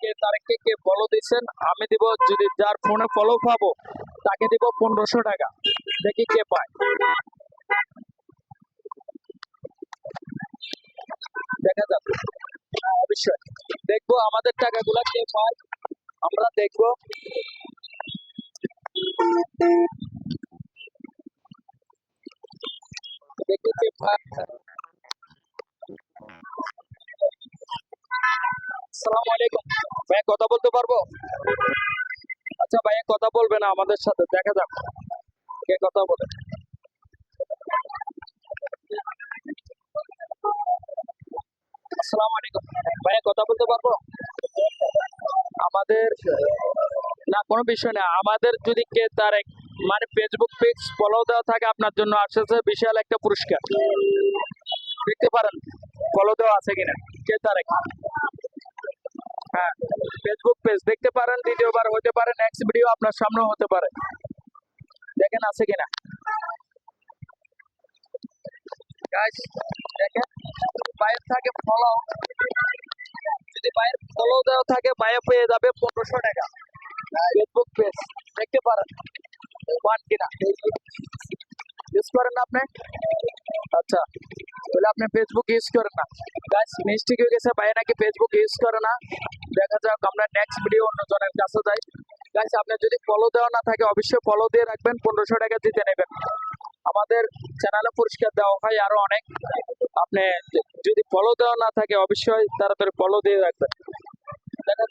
কে তারিখে কে ফলো দিচ্ছেন আমি দিব, যদি যার ফোনে ফলো পাবো তাকে দিব 1500 টাকা। দেখি কে পায়, দেখা যাবে। অবশ্যই দেখবো আমাদের টাকাগুলা কে পায়, আমরা দেখবো। দেখি কে পায়। আসসালামু আলাইকুম ভাই, কথা বলতে পারবো? আচ্ছা ভাইয়া কথা বলবে না আমাদের সাথে, দেখা যাক কে কথা বলে। আসসালামু আলাইকুম ভাইয়া, কথা বলতে পারবো? আমাদের না কোনো বিষয় না, আমাদের যদি কে তার মানে ফেসবুক পেজ ফলো দেওয়া থাকে আপনার জন্য আসছে বিশাল একটা পুরস্কার। দেখতে পারেন ফলো দেওয়া আছে কিনা কে তারেক। হ্যাঁ, ফেসবুক পেজ দেখতে পারেন, দ্বিতীয়বার হতে পারে, নেক্সট ভিডিও আপনার সামনেও হতে পারে, দেখেন আছে কিনা। গাইস দেখেন, বাইরে থাকে ফলো, যদি বাইরে ফলো দেওয়া থাকে বাইরে পেয়ে যাবে 1500 টাকা। ফেসবুক পেজ দেখতে পারেন, পান কিনা। ইউজ করেন না আপনি? আচ্ছা, তাহলে আপনি ফেসবুক ইউজ করেন না। গাইস মিস্টেক হয়ে গেছে, ভাই নাকি ফেসবুক ইউজ করে না। দেখা যাক, আমরা নেক্সট ভিডিও অন্য জনের কাছে যাই। গাইস আপনার যদি ফলো দেওয়া না থাকে অবশ্যই ফলো দিয়ে রাখবেন, 1500 টাকা জিতে নেবেন। আমাদের চ্যানেলে পুরস্কার দেওয়া হয় আরো অনেক, আপনি যদি ফলো দেওয়া না থাকে অবশ্যই তাড়াতাড়ি ফলো দিয়ে রাখবেন। দেখা যাক।